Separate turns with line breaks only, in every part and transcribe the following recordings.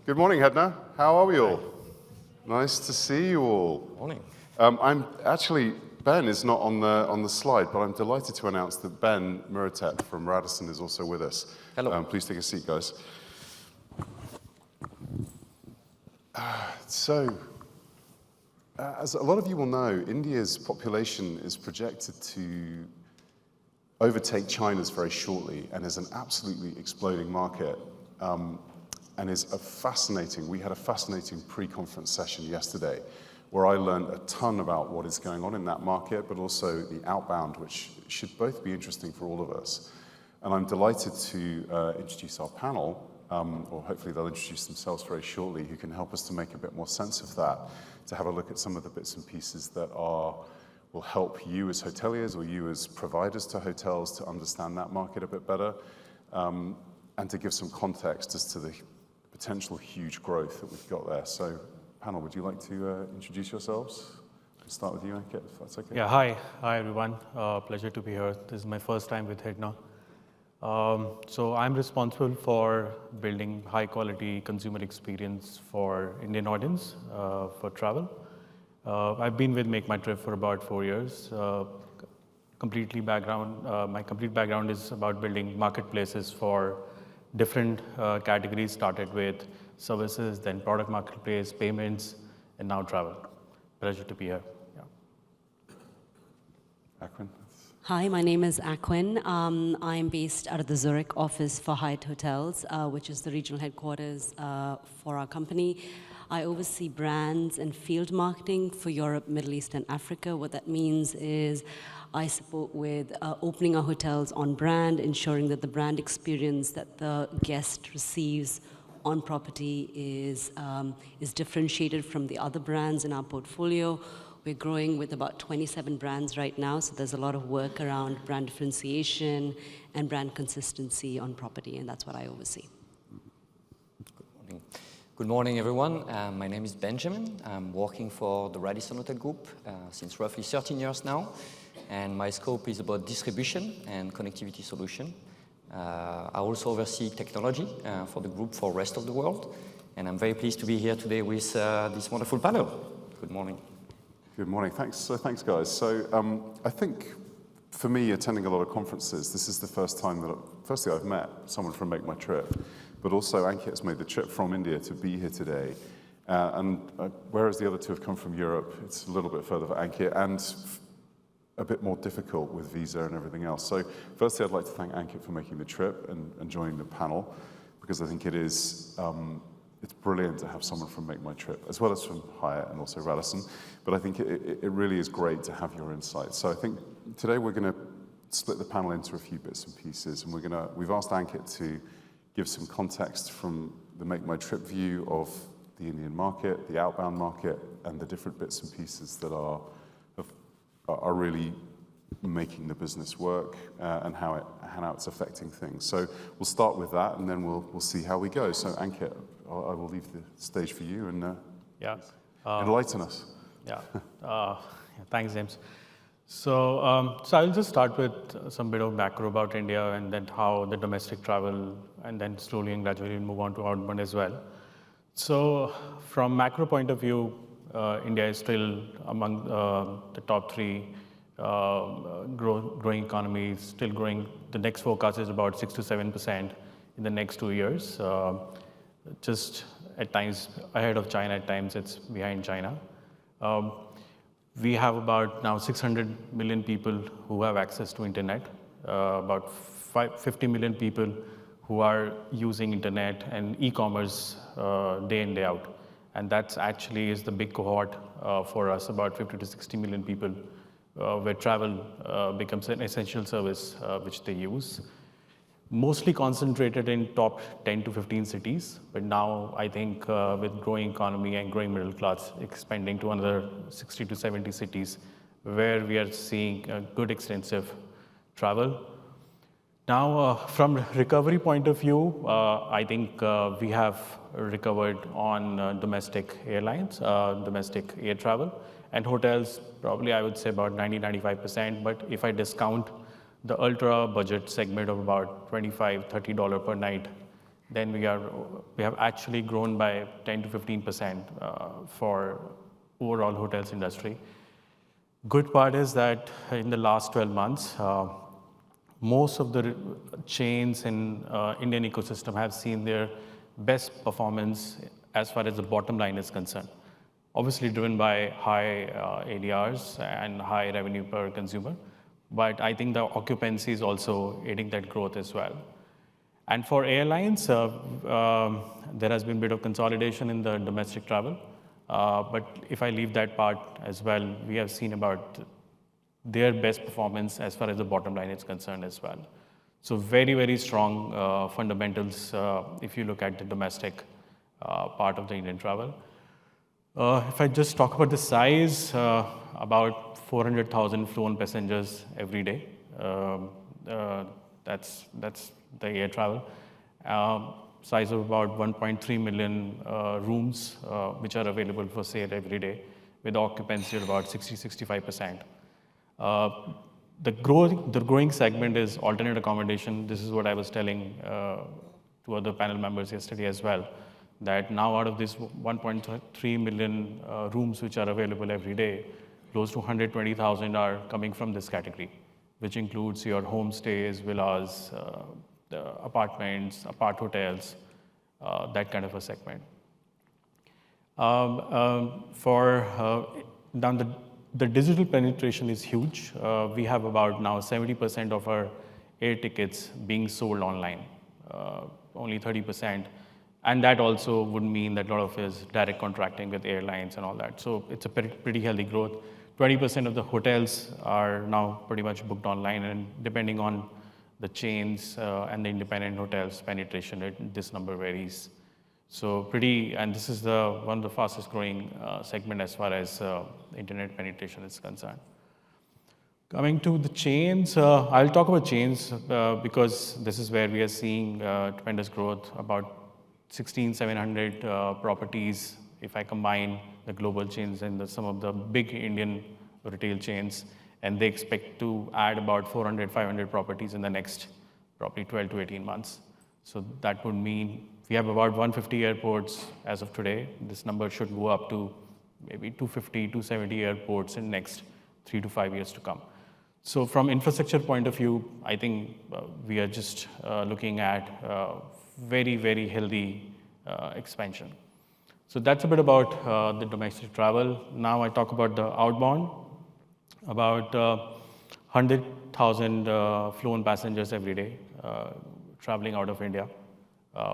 Good morning, Hedna. How are we all? Nice to see you all.
Morning.
Ben is not on the slide, but I'm delighted to announce that Ben Muratet from Radisson is also with us.
Hello.
Please take a seat, guys. As a lot of you will know, India's population is projected to overtake China's very shortly and is an absolutely exploding market. And is we had a fascinating pre-conference session yesterday where I learned a ton about what is going on in that market, but also the Outbound, which should both be interesting for all of us. And I'm delighted to introduce our panel, or hopefully they'll introduce themselves very shortly, who can help us to make a bit more sense of that, to have a look at some of the bits and pieces that will help you as hoteliers or you as providers to hotels to understand that market a bit better, and to give some context as to the potential huge growth that we've got there. So, panel, would you like to introduce yourselves? We'll start with you, Ankit, if that's okay.
Yeah, hi everyone. Pleasure to be here. This is my first time with Hedna. So I'm responsible for building high quality consumer experience for Indian audience for travel. I've been with Make My Trip for about 4 years. My complete background is about building marketplaces for different categories, started with services, then product marketplace, payments, and now travel. Pleasure to be here. Yeah.
Akwin.
Hi, my name is Akwin. I'm based out of the Zurich office for Hyatt Hotels, which is the regional headquarters for our company. I oversee brands and field marketing for Europe, Middle East, and Africa. What that means is I support with opening our hotels on brand, ensuring that the brand experience that the guest receives on property is differentiated from the other brands in our portfolio. We're growing with about 27 brands right now, so there's a lot of work around brand differentiation and brand consistency on property, and that's what I oversee.
Good morning. Good morning, everyone. My name is Benjamin. I'm working for the Radisson Hotel Group since roughly 13 years now, and my scope is about distribution and connectivity solution. I also oversee technology for the group for the rest of the world, and I'm very pleased to be here today with this wonderful panel. Good morning.
Good morning. Thanks, guys. So I think for me, attending a lot of conferences, this is the first time that, firstly, I've met someone from Make My Trip, but also Ankit's made the trip from India to be here today. Whereas the other two have come from Europe, it's a little bit further for Ankit and a bit more difficult with visa and everything else. So firstly, I'd like to thank Ankit for making the trip and joining the panel, because I think it's brilliant to have someone from Make My Trip, as well as from Hyatt and also Radisson. But I think it really is great to have your insights. So I think today we're going to split the panel into a few bits and pieces, and we've asked Ankit to give some context from the Make My Trip view of the Indian market, the outbound market, and the different bits and pieces that are really making the business work and how it's affecting things. So we'll start with that, and then we'll see how we go. So Ankit, I will leave the stage for you, and enlighten us.
Yeah. Thanks, James. So I'll just start with some bit of macro about India, and then how the domestic travel, and then slowly and gradually move on to outbound as well. So from macro point of view, India is still among the top 3 growing economies, still growing. The next forecast is about 6 to 7% in the next 2 years. Just at times ahead of China, at times it's behind China. We have about now 600 million people who have access to internet, about 50 million people who are using internet and e-commerce day in, day out. And that's actually is the big cohort for us, about 50 to 60 million people, where travel becomes an essential service which they use. Mostly concentrated in top 10 to 15 cities, but now I think with growing economy and growing middle class, expanding to another 60 to 70 cities, where we are seeing good extensive travel. Now, from recovery point of view, I think we have recovered on domestic airlines, domestic air travel, and hotels, probably I would say about 90-95%, but if I discount the ultra budget segment of about $25-30 per night, then we have actually grown by 10 to 15% for overall hotels industry. Good part is that in the last 12 months, most of the chains in Indian ecosystem have seen their best performance as far as the bottom line is concerned. Obviously driven by high ADRs and high revenue per consumer, but I think the occupancy is also aiding that growth as well. And for airlines, there has been a bit of consolidation in the domestic travel, but if I leave that part as well, we have seen about their best performance as far as the bottom line is concerned as well. So very, very strong fundamentals if you look at the domestic part of the Indian travel. If I just talk about the size, about 400,000 flown passengers every day. That's the air travel. Size of about 1.3 million rooms which are available for sale every day with occupancy of about 60-65%. The growing segment is alternate accommodation. This is what I was telling to other panel members yesterday as well, that now out of this 1.3 million rooms which are available every day, close to 120,000 are coming from this category, which includes your homestays, villas, apartments, apart hotels, that kind of a segment. The digital penetration is huge. We have about now 70% of our air tickets being sold online, only 30%. And that also would mean that a lot of it is direct contracting with airlines and all that. So it's a pretty healthy growth. 20% of the hotels are now pretty much booked online, and depending on the chains and the independent hotels penetration rate, this number varies. So and this is one of the fastest growing segment as far as internet penetration is concerned. Coming to the chains, I'll talk about chains because this is where we are seeing tremendous growth, about 1,700 properties if I combine the global chains and some of the big Indian retail chains, and they expect to add about 400, 500 properties in the next probably 12 to 18 months. So that would mean we have about 150 airports as of today. This number should go up to maybe 250, 270 airports in the next 3 to 5 years to come. So from infrastructure point of view, I think we are just looking at very, very healthy expansion. So that's a bit about the domestic travel. Now I talk about the outbound. About 100,000 flown passengers every day traveling out of India.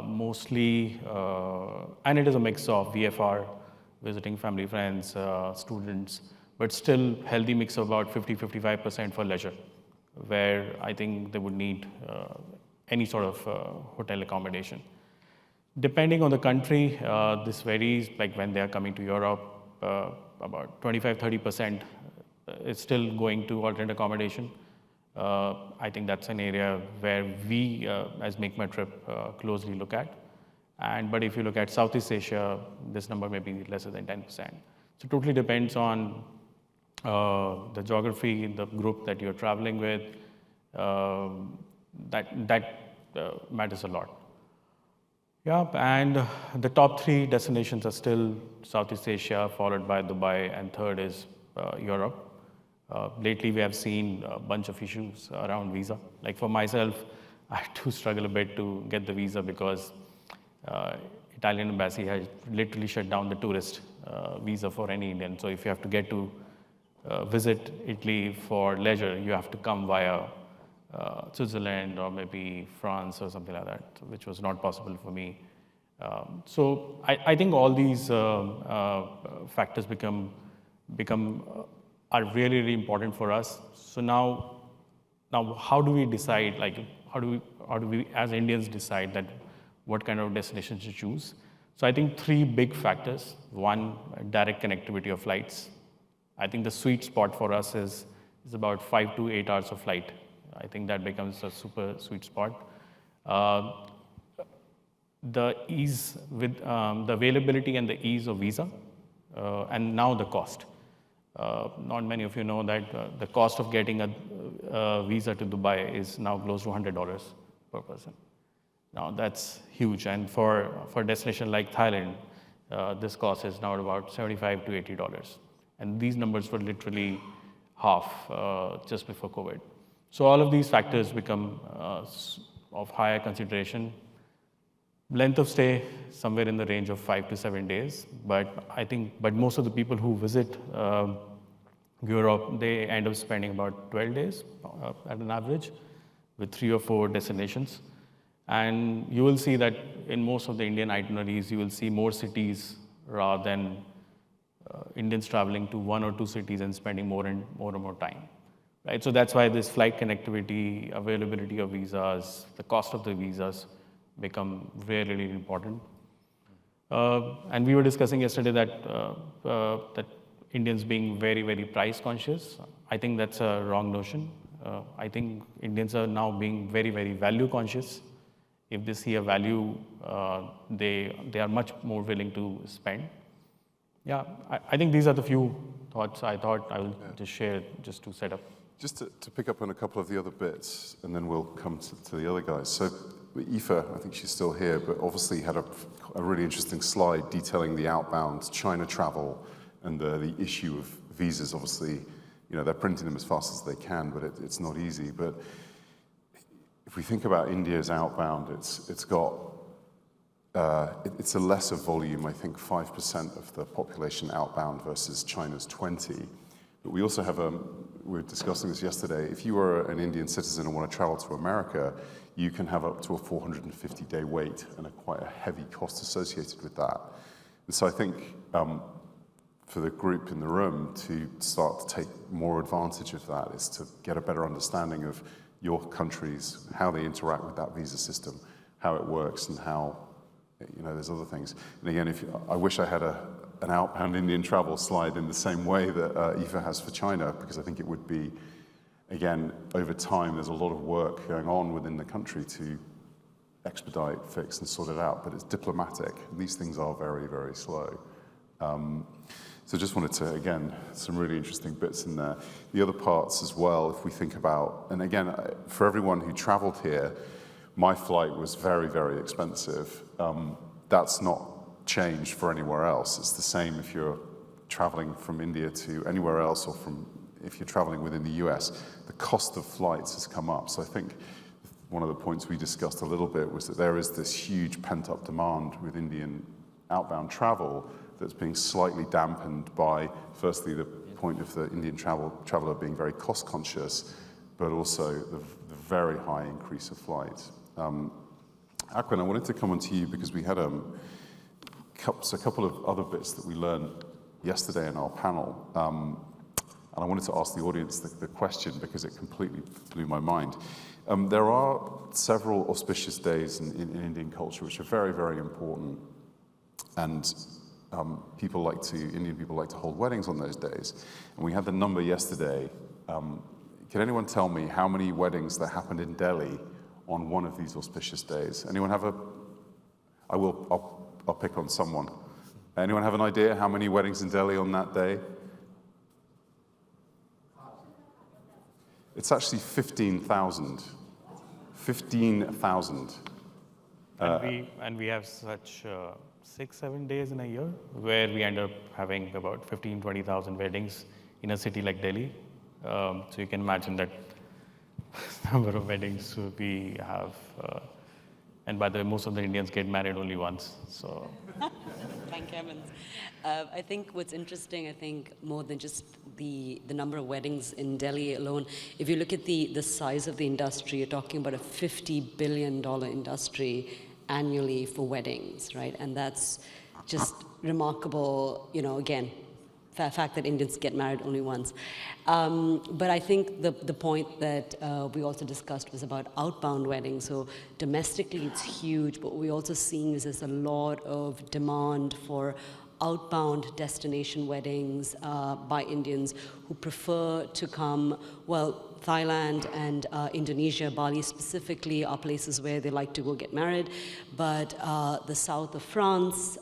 Mostly, and it is a mix of VFR, visiting family, friends, students, but still healthy mix of about 50-55% for leisure, where I think they would need any sort of hotel accommodation. Depending on the country, this varies, like when they are coming to Europe, about 25-30% is still going to alternate accommodation. I think that's an area where we, as Make My Trip, closely look at. But if you look at Southeast Asia, this number may be lesser than 10%. So it totally depends on the geography, the group that you're traveling with. That matters a lot. Yeah, and the top 3 destinations are still Southeast Asia, followed by Dubai, and third is Europe. Lately, we have seen a bunch of issues around visa. Like for myself, I do struggle a bit to get the visa because Italian embassy has literally shut down the tourist visa for any Indian. So if you have to get to visit Italy for leisure, you have to come via Switzerland or maybe France or something like that, which was not possible for me. So I think all these factors are really, really important for us. So now how do we decide, like how do we as Indians decide that what kind of destination to choose? So I think 3 big factors. One, direct connectivity of flights. I think the sweet spot for us is about 5 to 8 hours of flight. I think that becomes a super sweet spot. The ease with the availability and the ease of visa, and now the cost. Not many of you know that the cost of getting a visa to Dubai is now close to $100 per person, Now that's huge, and for a destination like Thailand, this cost is now about $75 to $80, and these numbers were literally half just before COVID. So all of these factors become of higher consideration. Length of stay somewhere in the range of 5 to 7 days, but most of the people who visit Europe, they end up spending about 12 days at an average, with 3 or 4 destinations. And you will see that in most of the Indian itineraries, you will see more cities rather than Indians traveling to 1 or 2 cities and spending more and more time. Right? So that's why this flight connectivity, availability of visas, the cost of the visas become really, really important. And we were discussing yesterday that Indians being very, very price conscious. I think that's a wrong notion. I think Indians are now being very, very value conscious. If they see a value, they are much more willing to spend. Yeah, I think these are the few thoughts I thought I will just share just to set up.
Just to pick up on a couple of the other bits, and then we'll come to the other guys. So Aoife, I think she's still here, but obviously had a really interesting slide detailing the outbound China travel and the issue of visas. Obviously, they're printing them as fast as they can, but it's not easy. But if we think about India's outbound, it's a lesser volume, I think 5% of the population outbound versus China's 20%. But we also have we were discussing this yesterday, if you are an Indian citizen and want to travel to America, you can have up to a 450-day wait and quite a heavy cost associated with that. And so I think for the group in the room to start to take more advantage of that is to get a better understanding of your countries, how they interact with that visa system, how it works, and how, there's other things. And again, I wish I had an outbound Indian travel slide in the same way that Aoife has for China, because I think it would be, again, over time, there's a lot of work going on within the country to expedite, fix, and sort it out, but it's diplomatic. These things are very, very slow. So just wanted to, again, some really interesting bits in there. The other parts as well, if we think about, and again, for everyone who traveled here, my flight was very, very expensive. That's not changed for anywhere else. It's the same if you're traveling from India to anywhere else, or if you're traveling within the US. The cost of flights has come up. So I think one of the points we discussed a little bit was that there is this huge pent-up demand with Indian outbound travel that's being slightly dampened by, firstly, the point of the Indian traveler being very cost-conscious, but also the very high increase of flights. Akwin, I wanted to come on to you because we had a couple of other bits that we learned yesterday in our panel. And I wanted to ask the audience the question because it completely blew my mind. There are several auspicious days in Indian culture which are very, very important. And Indian people like to hold weddings on those days. And we had the number yesterday. Can anyone tell me how many weddings that happened in Delhi on one of these auspicious days? Anyone have I'll pick on someone. Anyone have an idea how many weddings in Delhi on that day? It's actually 15,000. 15,000.
And we have such 6-7 days in a year where we end up having about 15,000-20,000 weddings in a city like Delhi. So you can imagine that number of weddings we have. And by the way, most of the Indians get married only once. So.
Thank heavens. I think what's interesting, more than just the number of weddings in Delhi alone, if you look at the size of the industry, you're talking about a $50 billion industry annually for weddings, right? And that's just remarkable, again, fact that Indians get married only once. But I think the point that we also discussed was about outbound weddings. So domestically, it's huge, but what we're also seeing is there's a lot of demand for outbound destination weddings by Indians who prefer to come, Thailand and Indonesia, Bali specifically, are places where they like to go get married. But the south of France,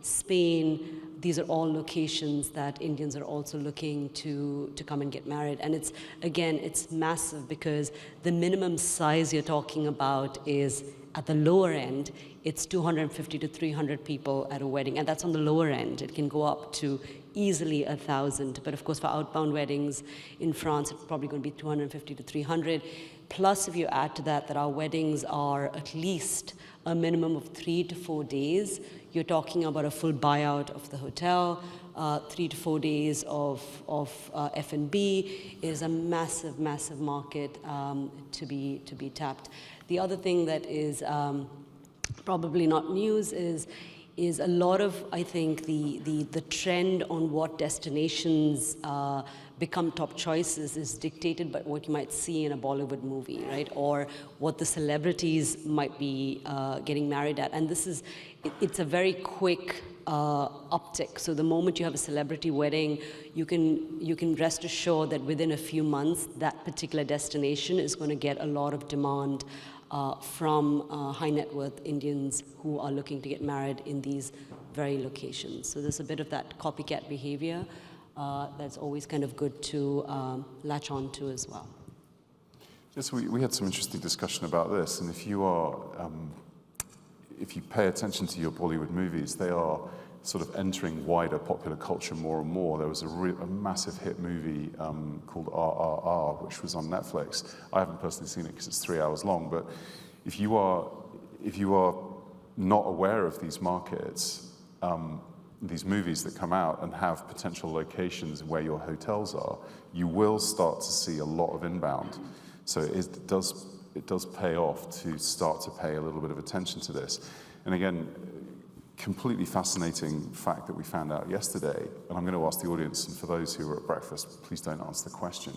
Spain, these are all locations that Indians are also looking to come and get married. And it's, again, it's massive because the minimum size you're talking about is, at the lower end, it's 250 to 300 people at a wedding, and that's on the lower end. It can go up to easily 1,000, but of course for outbound weddings in France, it's probably going to be 250 to 300. Plus, if you add to that that our weddings are at least a minimum of 3 to 4 days, you're talking about a full buyout of the hotel, 3 to 4 days of F&B. Is a massive, massive market to be tapped. The other thing that is probably not news is a lot of, I think, the trend on what destinations become top choices is dictated by what you might see in a Bollywood movie, right? Or what the celebrities might be getting married at. And this is, it's a very quick uptick. So the moment you have a celebrity wedding, you can rest assured that within a few months, that particular destination is going to get a lot of demand from high net worth Indians who are looking to get married in these very locations. So there's a bit of that copycat behavior that's always kind of good to latch on to as well.
Yes, we had some interesting discussion about this, and if you pay attention to your Bollywood movies, they are sort of entering wider popular culture more and more. There was a massive hit movie called RRR, which was on Netflix. I haven't personally seen it because it's 3 hours long, but if you are not aware of these markets, these movies that come out and have potential locations where your hotels are, you will start to see a lot of inbound. So it does pay off to start to pay a little bit of attention to this. And again, completely fascinating fact that we found out yesterday, and I'm going to ask the audience, and for those who are at breakfast, please don't answer the question.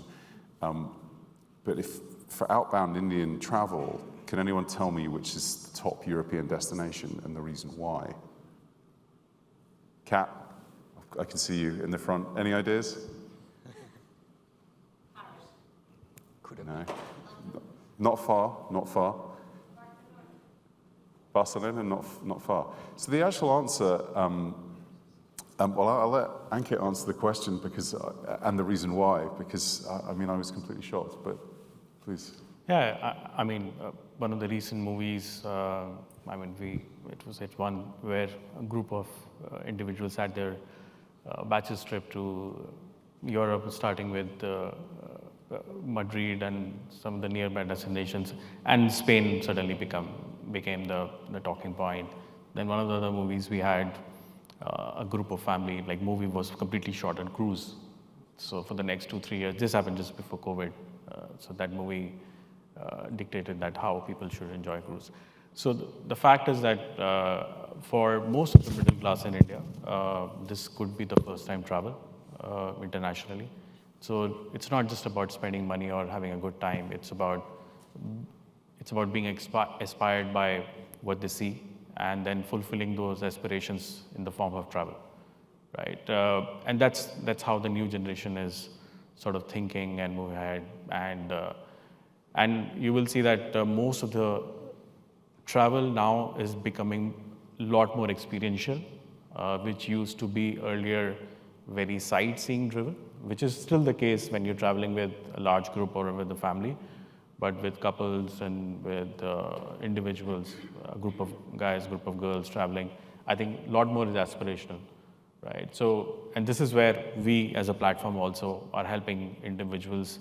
But if for outbound Indian travel, can anyone tell me which is the top European destination and the reason why? Kat, I can see you in the front. Any ideas? No. Not far, not far. Barcelona, not far. So the actual answer, well, I'll let Ankit answer the question because, and the reason why, because I mean, I was completely shocked, but please.
Yeah, I mean, one of the recent movies, I mean, it one where a group of individuals had their bachelor's trip to Europe, starting with Madrid and some of the nearby destinations, and Spain suddenly became the talking point. Then one of the other movies we had a group of family, like movie was completely shot on cruise. So for the next 2-3 years, this happened just before COVID. So that movie dictated that how people should enjoy cruise. So the fact is that for most of the middle class in India, this could be the first time travel internationally. So it's not just about spending money or having a good time. It's about being inspired by what they see and then fulfilling those aspirations in the form of travel, right? And that's how the new generation is sort of thinking and moving ahead. And you will see that most of the travel now is becoming a lot more experiential, which used to be earlier very sightseeing driven, which is still the case when you're traveling with a large group or with a family, but with couples and with individuals, a group of guys, group of girls traveling, I think a lot more is aspirational, right? So, and this is where we as a platform also are helping individuals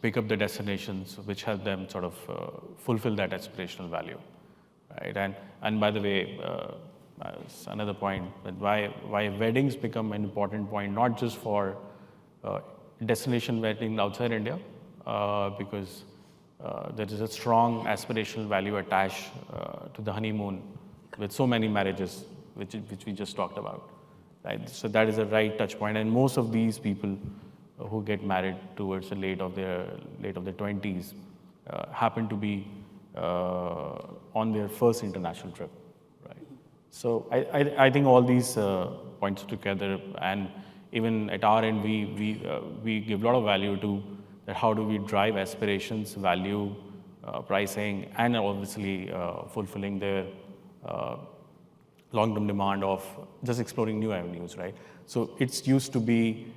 pick up the destinations which help them sort of fulfill that aspirational value, right? And by the way, another point, that why weddings become an important point, not just for destination wedding outside India, because there is a strong aspirational value attached to the honeymoon with so many marriages, which we just talked about, right? So that is a right touch point, and most of these people who get married towards the late of their 20s happen to be on their first international trip, right? So I think all these points together, and even at our end, we give a lot of value to that. How do we drive aspirations, value, pricing, and obviously fulfilling their long-term demand of just exploring new avenues, right? So it's used to be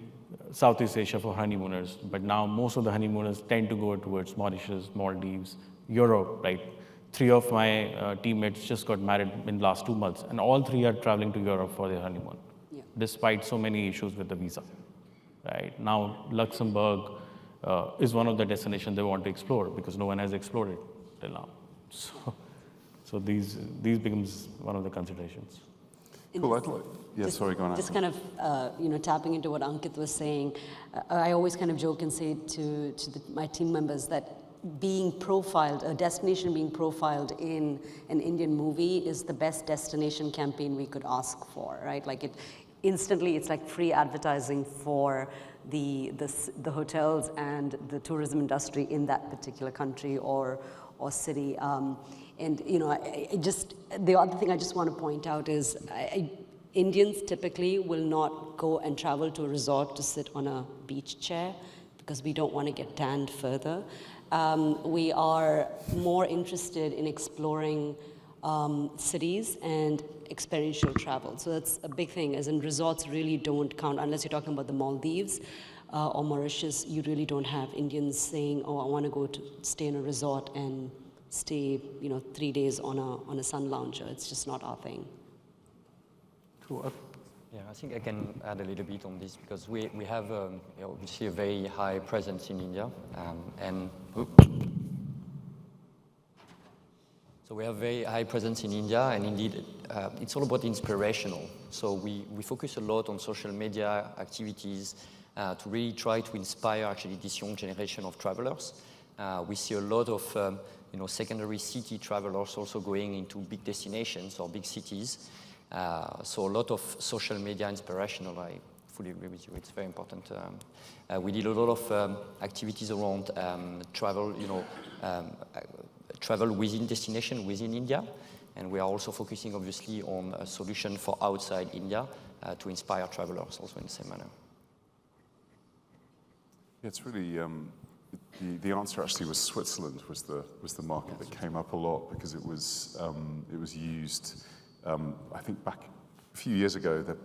Southeast Asia for honeymooners, but now most of the honeymooners tend to go towards Mauritius, Maldives, Europe, right? 3 of my teammates just got married in the last 2 months, and all 3 are traveling to Europe for their honeymoon, despite so many issues with the visa, right? Now, Luxembourg is one of the destinations they want to explore because no one has explored it till now. So these becomes one of the considerations.
Cool. Sorry, go on.
Just kind of, tapping into what Ankit was saying, I always kind of joke and say to my team members that being profiled, a destination being profiled in an Indian movie is the best destination campaign we could ask for, right? Like instantly, it's like free advertising for the hotels and the tourism industry in that particular country or city. And the other thing I just want to point out is Indians typically will not go and travel to a resort to sit on a beach chair because we don't want to get tanned further. We are more interested in exploring cities and experiential travel. So that's a big thing, as in resorts really don't count, unless you're talking about the Maldives or Mauritius. You really don't have Indians saying, oh, I want to go to stay in a resort and stay 3 days on a sun lounger. It's just not our thing.
True.
Yeah, I think I can add a little bit on this because we have obviously a very high presence in India, so we have very high presence in India, and indeed it's all about inspirational. So we focus a lot on social media activities to really try to inspire actually this young generation of travelers. We see a lot of secondary city travelers also going into big destinations or big cities. So a lot of social media inspirational. I fully agree with you. It's very important. We did a lot of activities around travel, travel within destination within India, and we are also focusing obviously on a solution for outside India to inspire travelers also in the same manner.
Yeah, it's really the answer actually was Switzerland was the market that came up a lot because it was used. I think back a few years ago, there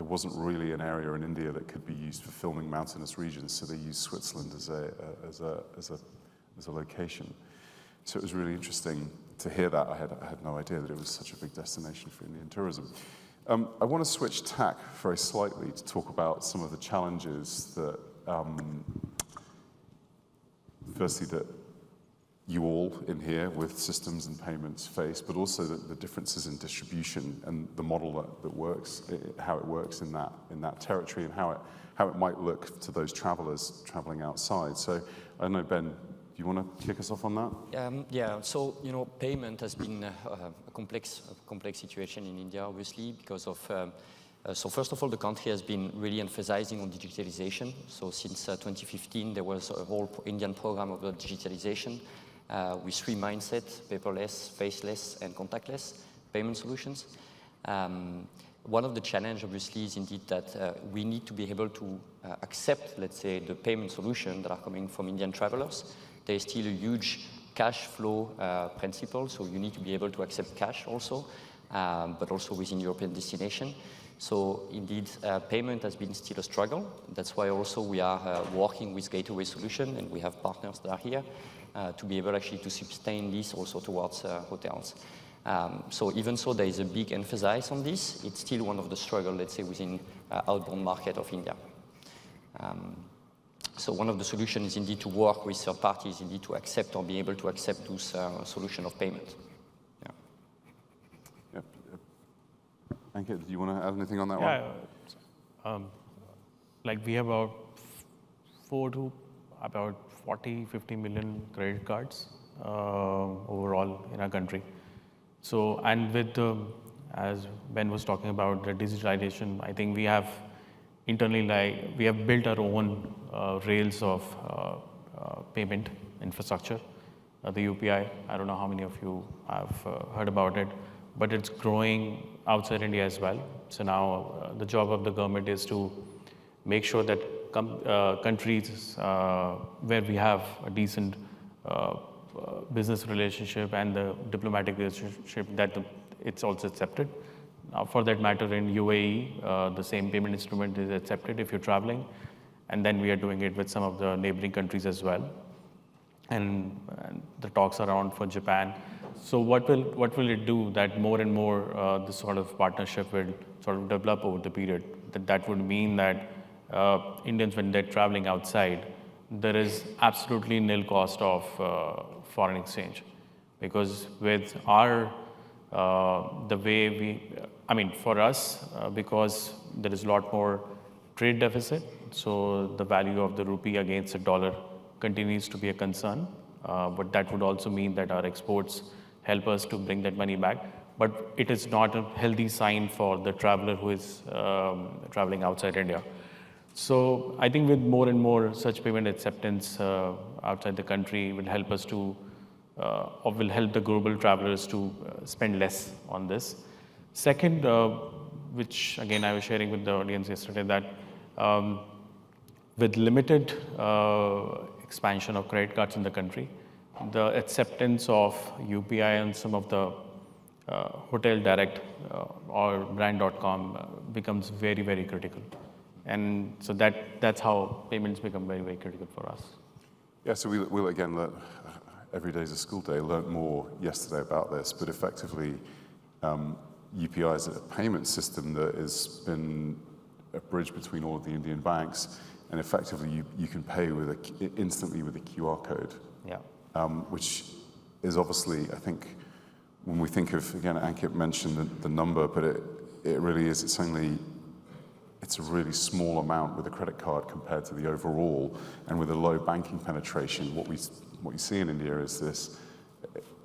wasn't really an area in India that could be used for filming mountainous regions, so they used Switzerland as a location. So it was really interesting to hear that. I had no idea that it was such a big destination for Indian tourism. I want to switch tack very slightly to talk about some of the challenges that, firstly, that you all in here with systems and payments face, but also the differences in distribution and the model that works, how it works in that territory, and how it might look to those travelers traveling outside. So I don't know, Ben, do you want to kick us off on that?
Yeah. So payment has been a complex situation in India, obviously, because of. So first of all, the country has been really emphasizing on digitalization. So since 2015, there was a whole Indian program about digitalization with 3 mindsets: paperless, faceless, and contactless payment solutions. One of the challenges, obviously, is indeed that we need to be able to accept, let's say, the payment solutions that are coming from Indian travelers. There is still a huge cash flow principle, so you need to be able to accept cash also, but also within European destination. So indeed, payment has been still a struggle. That's why also we are working with Gateway Solution, and we have partners that are here to be able actually to sustain this also towards hotels. So even so, there is a big emphasis on this. It's still one of the struggles, let's say, within outbound market of India. So one of the solutions is indeed to work with third parties, indeed to accept or be able to accept those solution of payment.
Ankit, do you want to add anything on that one?
Like we have about 40-50 million credit cards overall in our country. So, and with as Ben was talking about the digitalization, I think we have internally, we have built our own rails of payment infrastructure. The UPI, I don't know how many of you have heard about it, but it's growing outside India as well. So now the job of the government is to make sure that countries where we have a decent business relationship and the diplomatic relationship, that it's also accepted. For that matter, in UAE, the same payment instrument is accepted if you're traveling. And then we are doing it with some of the neighboring countries as well. And the talks are on for Japan. So what will it do that more and more this sort of partnership will sort of develop over the period? That would mean that Indians, when they're traveling outside, there is absolutely nil cost of foreign exchange. Because with our, the way for us, because there is a lot more trade deficit, so the value of the rupee against the dollar continues to be a concern. But that would also mean that our exports help us to bring that money back. But it is not a healthy sign for the traveler who is traveling outside India. So I think with more and more such payment acceptance outside the country will help us to, or will help the global travelers to spend less on this. Second, which again I was sharing with the audience yesterday, that with limited expansion of credit cards in the country, the acceptance of UPI and some of the hotel direct or brand.com becomes very, very critical. And so that's how payments become very, very critical for us.
Yeah, so we'll again learn, every day is a school day, learned more yesterday about this, but effectively UPI is a payment system that has been a bridge between all of the Indian banks, and effectively you can pay instantly with a QR code.
Yeah.
Which is obviously, I think, when we think of, again, Ankit mentioned the number, but it really is, it's a really small amount with a credit card compared to the overall, and with a low banking penetration. What you see in India is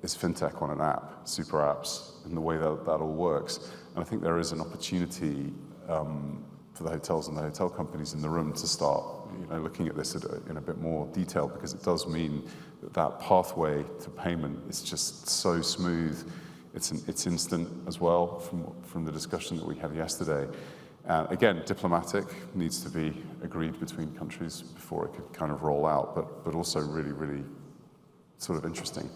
fintech on an app, super apps, and the way that all works. And I think there is an opportunity for the hotels and the hotel companies in the room to start, looking at this in a bit more detail, because it does mean that pathway to payment is just so smooth. It's instant as well from the discussion that we had yesterday. Again, diplomatic, needs to be agreed between countries before it could kind of roll out, but also really, really sort of interesting.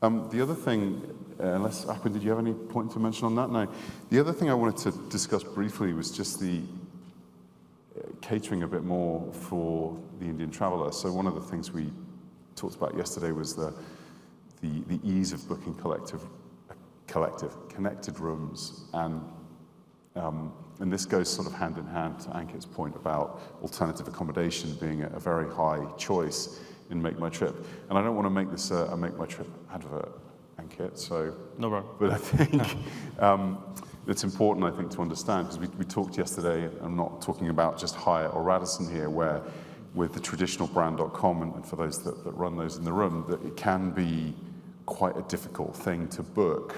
The other thing, unless, Akwin, did you have any point to mention on that? No. The other thing I wanted to discuss briefly was just the catering a bit more for the Indian traveler. So one of the things we talked about yesterday was the ease of booking connected rooms, and this goes sort of hand in hand to Ankit's point about alternative accommodation being a very high choice in Make My Trip. And I don't want to make this a Make My Trip advert, Ankit, so...
No problem.
But I think it's important, I think, to understand, because we talked yesterday, I'm not talking about just Hyatt or Radisson here, where with the traditional brand.com, and for those that run those in the room, that it can be quite a difficult thing to book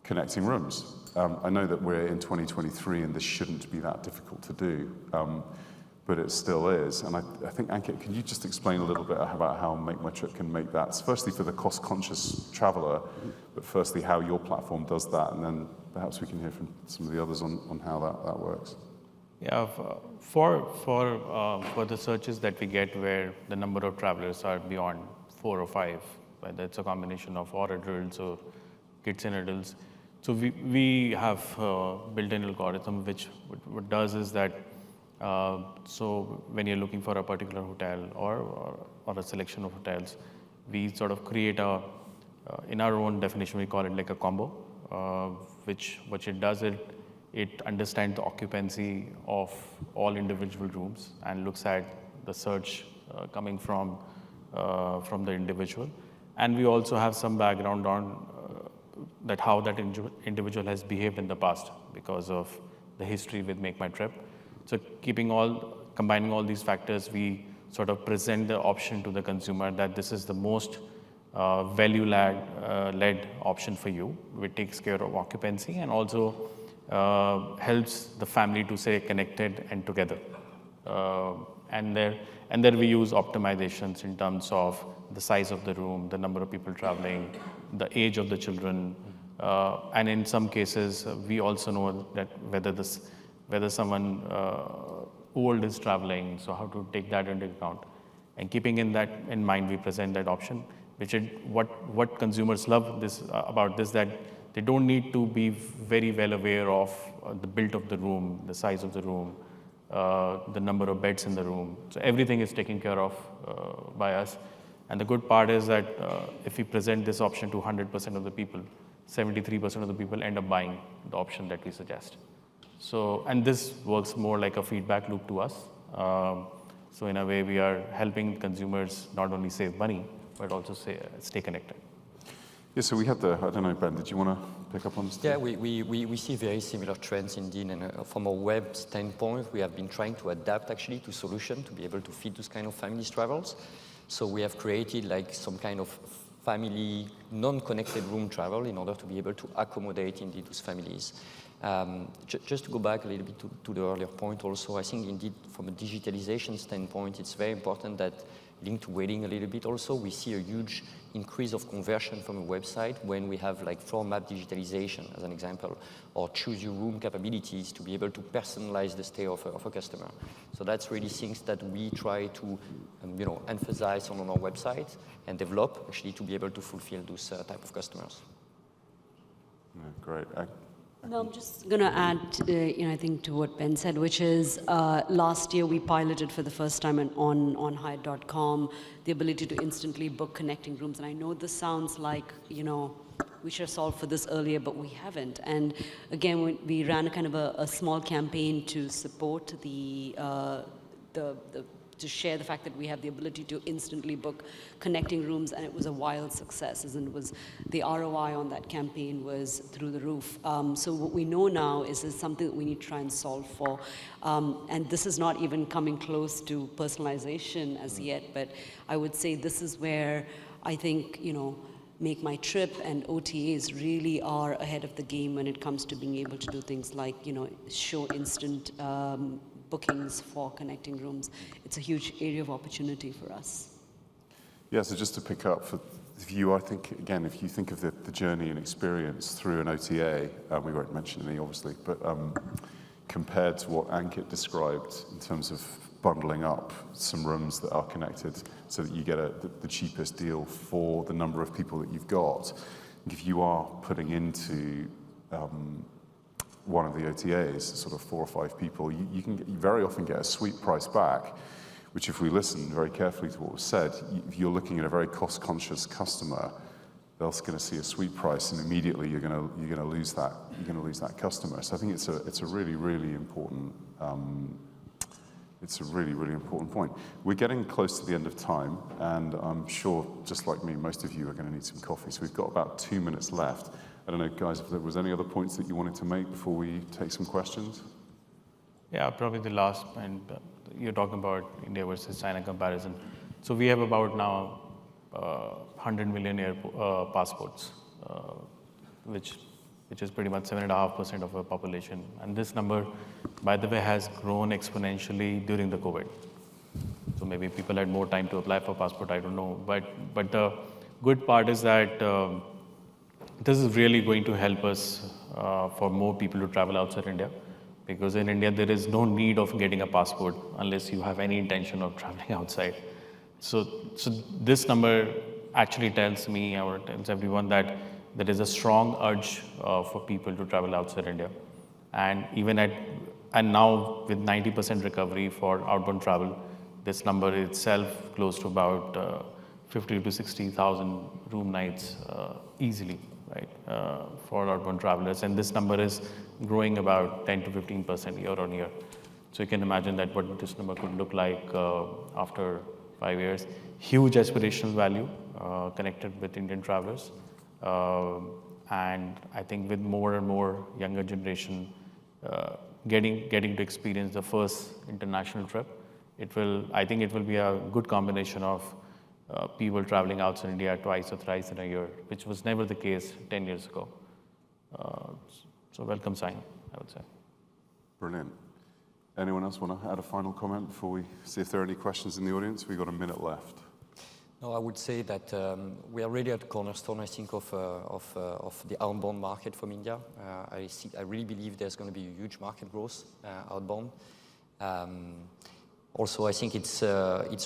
connecting rooms. I know that we're in 2023 and this shouldn't be that difficult to do, but it still is. And I think, Ankit, can you just explain a little bit about how Make My Trip can make that, firstly for the cost-conscious traveler, but firstly how your platform does that, and then perhaps we can hear from some of the others on how that works.
Yeah, for the searches that we get where the number of travelers are beyond 4 or 5, whether it's a combination of all adults or kids and adults. So we have built-in algorithm which what does is that so when you're looking for a particular hotel or a selection of hotels, we sort of create in our own definition we call it like a combo, which what it does it understands the occupancy of all individual rooms and looks at the search coming from the individual, and we also have some background on that how that individual has behaved in the past because of the history with Make My Trip. So combining all these factors, we sort of present the option to the consumer that this is the most value-led option for you, which takes care of occupancy and also helps the family to stay connected and together. And there we use optimizations in terms of the size of the room, the number of people traveling, the age of the children, and in some cases we also know that whether someone old is traveling, so how to take that into account. And keeping in mind, we present that option, what consumers love about this, that They don't need to be very well aware of the build of the room, the size of the room, the number of beds in the room. So everything is taken care of by us. And the good part is that if we present this option to 100% of the people, 73% of the people end up buying the option that we suggest. So, and this works more like a feedback loop to us. So in a way, we are helping consumers not only save money, but also stay connected.
Yeah, so we had I don't know, Ben, did you want to pick up on this?
Yeah, we see very similar trends indeed, and from a web standpoint, we have been trying to adapt actually to solution to be able to fit those kind of families travels. So we have created like some kind of family non-connected room travel in order to be able to accommodate indeed those families. Just to go back a little bit to the earlier point also, I think indeed from a digitalization standpoint, it's very important that linked to wedding a little bit also, we see a huge increase of conversion from a website when we have like floor map digitalization as an example, or choose your room capabilities to be able to personalize the stay of a customer. So that's really things that we try to emphasize on our website and develop actually to be able to fulfill those type of customers.
Yeah, great.
No, I'm just going to add, I think to what Ben said, which is last year we piloted for the first time on Hyatt.com the ability to instantly book connecting rooms. And I know this sounds like, we should have solved for this earlier, but we haven't. And again, we ran a kind of a small campaign to support to share the fact that we have the ability to instantly book connecting rooms, and it was a wild success. And it was the ROI on that campaign was through the roof. So what we know now is it's something that we need to try and solve for. And this is not even coming close to personalization as yet, but I would say this is where I think, Make My Trip and OTAs really are ahead of the game when it comes to being able to do things like, show instant bookings for connecting rooms. It's a huge area of opportunity for us.
Yeah, so just to pick up for you, I think, again, if you think of the journey and experience through an OTA, we won't mention any, obviously, but compared to what Ankit described in terms of bundling up some rooms that are connected so that you get the cheapest deal for the number of people that you've got, if you are putting into one of the OTAs, sort of 4 or 5 people, you very often get a sweet price back, which if we listen very carefully to what was said, if you're looking at a very cost-conscious customer, they're going to see a sweet price, and immediately you're going to lose that customer. So I think it's a really, really important point. We're getting close to the end of time, and I'm sure, just like me, most of you are going to need some coffee. So we've got about 2 minutes left. I don't know, guys, if there was any other points that you wanted to make before we take some questions?
Yeah, probably the last point, you're talking about India versus China comparison. So we have about now 100 million passports, which is pretty much 7.5% of our population. And this number, by the way, has grown exponentially during the COVID. So maybe people had more time to apply for passport, I don't know. But the good part is that this is really going to help us for more people to travel outside India, because in India there is no need of getting a passport unless you have any intention of traveling outside. So this number actually tells me or tells everyone that there is a strong urge for people to travel outside India, and now with 90% recovery for outbound travel, this number itself close to about 50 to 60,000 room nights easily. Right, for outbound travelers, and this number is growing about 10 to 15% year on year. So you can imagine that what this number could look like after 5 years. Huge aspirational value connected with Indian travelers, and I think with more and more younger generation getting to experience the first international trip, I think it will be a good combination of people traveling outside India twice or thrice in a year, which was never the case 10 years ago. So welcome sign, I would say.
Brilliant. Anyone else want to add a final comment before we see if there are any questions in the audience? We've got a minute left.
No, I would say that we are really at the cornerstone, I think, of the outbound market from India. I really believe there's going to be a huge market growth outbound. Also, I think it's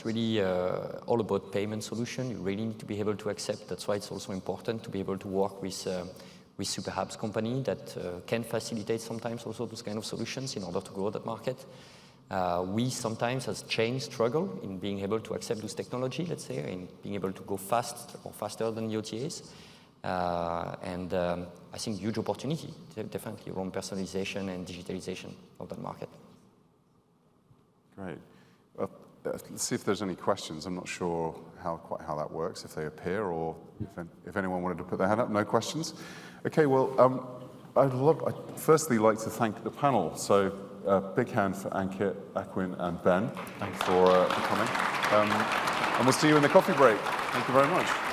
really all about payment solution. You really need to be able to accept. That's why it's also important to be able to work with with super apps company that can facilitate sometimes also those kind of solutions in order to grow that market. We sometimes as chains struggle in being able to accept this technology, let's say, in being able to go fast or faster than the OTAs. I think huge opportunity, definitely around personalization and digitalization of that market.
Great. Let's see if there's any questions. I'm not sure quite how that works, if they appear or if anyone wanted to put their hand up. No questions? Okay, well, I'd firstly like to thank the panel. So big hand for Ankit, Akwin, and Ben. Thanks for coming. And we'll see you in the coffee break. Thank you very much.